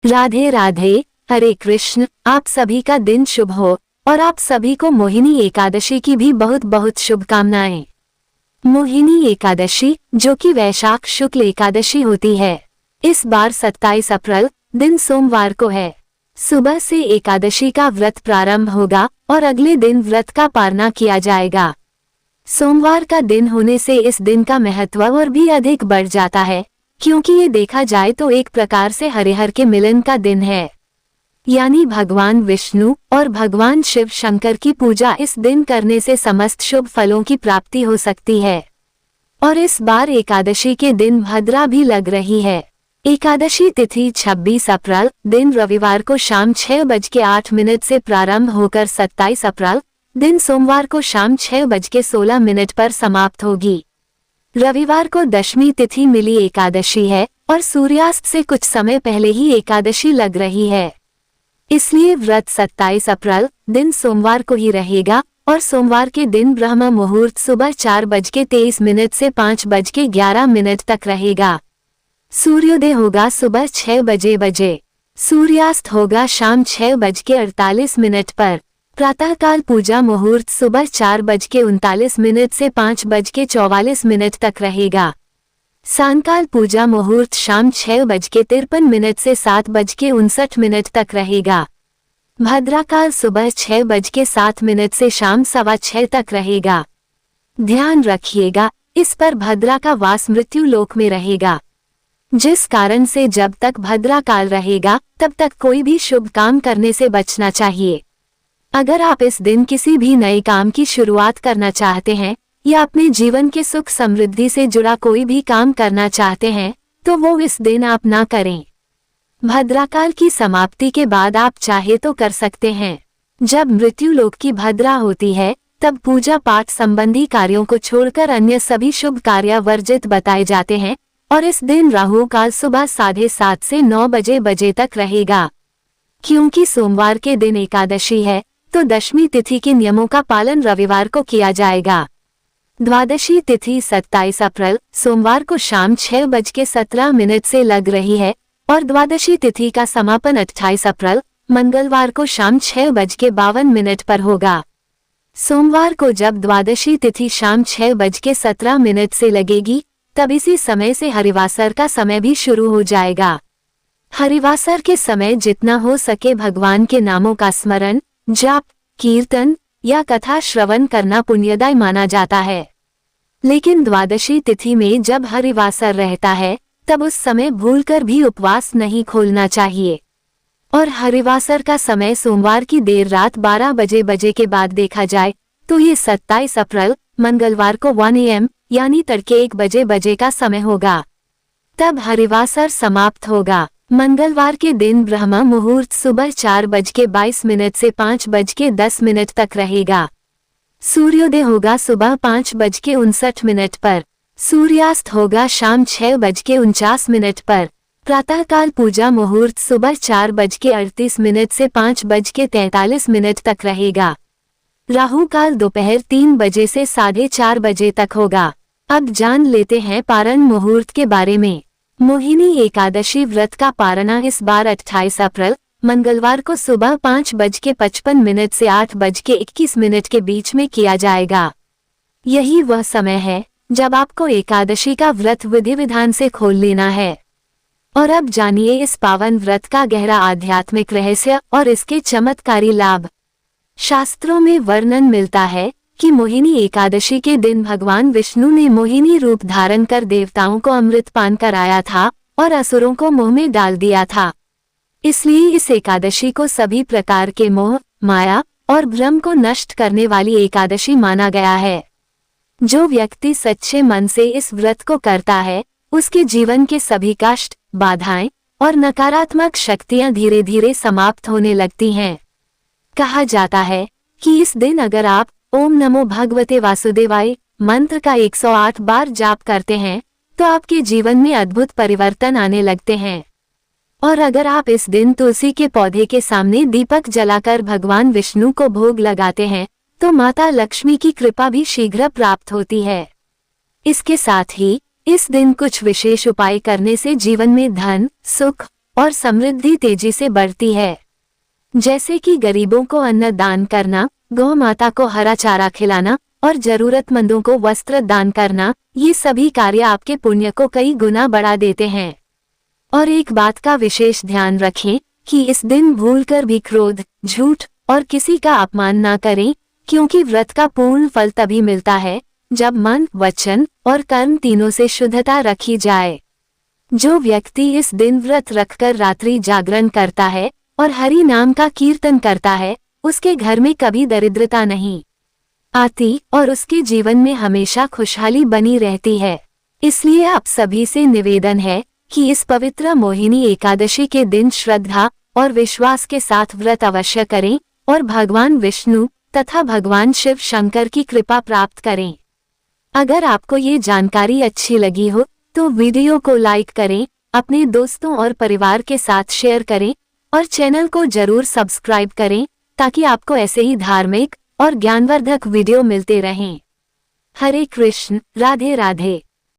राधे राधे। हरे कृष्ण। आप सभी का दिन शुभ हो और आप सभी को मोहिनी एकादशी की भी बहुत बहुत शुभकामनाएं। मोहिनी एकादशी, जो कि वैशाख शुक्ल एकादशी होती है, इस बार 27 अप्रैल दिन सोमवार को है। सुबह से एकादशी का व्रत प्रारंभ होगा और अगले दिन व्रत का पारना किया जाएगा। सोमवार का दिन होने से इस दिन का महत्व और भी अधिक बढ़ जाता है, क्योंकि ये देखा जाए तो एक प्रकार से हरिहर के मिलन का दिन है, यानी भगवान विष्णु और भगवान शिव शंकर की पूजा इस दिन करने से समस्त शुभ फलों की प्राप्ति हो सकती है। और इस बार एकादशी के दिन भद्रा भी लग रही है। एकादशी तिथि 26 अप्रैल दिन रविवार को शाम 6:08 से प्रारंभ होकर 27 अप्रैल दिन सोमवार को शाम 6:16 पर समाप्त होगी। रविवार को दशमी तिथि मिली एकादशी है और सूर्यास्त से कुछ समय पहले ही एकादशी लग रही है, इसलिए व्रत 27 अप्रैल दिन सोमवार को ही रहेगा और सोमवार के दिन ब्रह्म मुहूर्त सुबह 4:23 से 5:11 तक रहेगा। सूर्योदय होगा सुबह 6 बजे। सूर्यास्त होगा शाम 6:48 पर। प्रातःकाल पूजा मुहूर्त सुबह 4:39 से 5:44 तक रहेगा। सांकाल पूजा मुहूर्त शाम 6:53 से 7:59 तक रहेगा। भद्राकाल सुबह 6:07 से शाम 6:15 तक रहेगा। ध्यान रखिएगा, इस पर भद्रा का वास मृत्यु लोक में रहेगा, जिस कारण से जब तक भद्राकाल रहेगा तब तक कोई भी शुभ काम करने से बचना चाहिए। अगर आप इस दिन किसी भी नए काम की शुरुआत करना चाहते हैं या अपने जीवन के सुख समृद्धि से जुड़ा कोई भी काम करना चाहते हैं तो वो इस दिन आप ना करें। भद्राकाल की समाप्ति के बाद आप चाहे तो कर सकते हैं। जब मृत्यु लोक की भद्रा होती है तब पूजा पाठ संबंधी कार्यों को छोड़कर अन्य सभी शुभ कार्य वर्जित बताए जाते हैं और इस दिन राहु काल सुबह 7:30 से 9 बजे तक रहेगा। क्योंकि सोमवार के दिन एकादशी है तो दशमी तिथि के नियमों का पालन रविवार को किया जाएगा। द्वादशी तिथि 27 अप्रैल सोमवार को शाम 6:17 से लग रही है और द्वादशी तिथि का समापन 28 अप्रैल मंगलवार को शाम 6:52 पर होगा। सोमवार को जब द्वादशी तिथि शाम 6:17 से लगेगी तब इसी समय से हरिवासर का समय भी शुरू हो जाएगा। हरिवासर के समय जितना हो सके भगवान के नामों का स्मरण, जाप, कीर्तन या कथा श्रवण करना पुण्यदायी माना जाता है। लेकिन द्वादशी तिथि में जब हरिवासर रहता है तब उस समय भूलकर भी उपवास नहीं खोलना चाहिए। और हरिवासर का समय सोमवार की देर रात 12 बजे के बाद देखा जाए तो ये 27 अप्रैल मंगलवार को 1 AM यानी तड़के 1 बजे का समय होगा। तब हरिवासर समाप्त होगा। मंगलवार के दिन ब्रह्म मुहूर्त सुबह 4:22 से 5:10 तक रहेगा। सूर्योदय होगा सुबह 5:59 पर। सूर्यास्त होगा शाम 6:49 पर। प्रातःकाल पूजा मुहूर्त सुबह 4:38 से 5:43 तक रहेगा। राहु काल दोपहर 3 बजे से 4:30 बजे तक होगा। अब जान लेते हैं पारण मुहूर्त के बारे में। मोहिनी एकादशी व्रत का पारना इस बार 28 अप्रैल मंगलवार को सुबह 5:55 से 8:21 के बीच में किया जाएगा। यही वह समय है जब आपको एकादशी का व्रत विधि विधान से खोल लेना है। और अब जानिए इस पावन व्रत का गहरा आध्यात्मिक रहस्य और इसके चमत्कारी लाभ। शास्त्रों में वर्णन मिलता है कि मोहिनी एकादशी के दिन भगवान विष्णु ने मोहिनी रूप धारण कर देवताओं को अमृत पान कराया था और असुरों को मुंह में डाल दिया था। इसलिए इस एकादशी को सभी प्रकार के मोह, माया और भ्रम को नष्ट करने वाली एकादशी माना गया है। जो व्यक्ति सच्चे मन से इस व्रत को करता है उसके जीवन के सभी कष्ट, बाधाएं और नकारात्मक शक्तियां धीरे धीरे समाप्त होने लगती हैं। कहा जाता है कि इस दिन अगर आप ओम नमो भगवते वासुदेवाय मंत्र का 108 बार जाप करते हैं तो आपके जीवन में अद्भुत परिवर्तन आने लगते हैं। और अगर आप इस दिन तुलसी के पौधे के सामने दीपक जलाकर भगवान विष्णु को भोग लगाते हैं तो माता लक्ष्मी की कृपा भी शीघ्र प्राप्त होती है। इसके साथ ही इस दिन कुछ विशेष उपाय करने से जीवन में धन, सुख और समृद्धि तेजी से बढ़ती है। जैसे कि गरीबों को अन्न दान करना, गौ माता को हरा चारा खिलाना और जरूरतमंदों को वस्त्र दान करना, ये सभी कार्य आपके पुण्य को कई गुना बढ़ा देते हैं। और एक बात का विशेष ध्यान रखें कि इस दिन भूलकर भी क्रोध, झूठ और किसी का अपमान ना करें, क्योंकि व्रत का पूर्ण फल तभी मिलता है जब मन, वचन और कर्म तीनों से शुद्धता रखी जाए। जो व्यक्ति इस दिन व्रत रखकर रात्रि जागरण करता है और हरि नाम का कीर्तन करता है, उसके घर में कभी दरिद्रता नहीं आती और उसके जीवन में हमेशा खुशहाली बनी रहती है। इसलिए आप सभी से निवेदन है कि इस पवित्र मोहिनी एकादशी के दिन श्रद्धा और विश्वास के साथ व्रत अवश्य करें और भगवान विष्णु तथा भगवान शिव शंकर की कृपा प्राप्त करें। अगर आपको ये जानकारी अच्छी लगी हो तो वीडियो को लाइक करें, अपने दोस्तों और परिवार के साथ शेयर करें और चैनल को जरूर सब्सक्राइब करें ताकि आपको ऐसे ही धार्मिक और ज्ञानवर्धक वीडियो मिलते रहें। हरे कृष्ण, राधे राधे।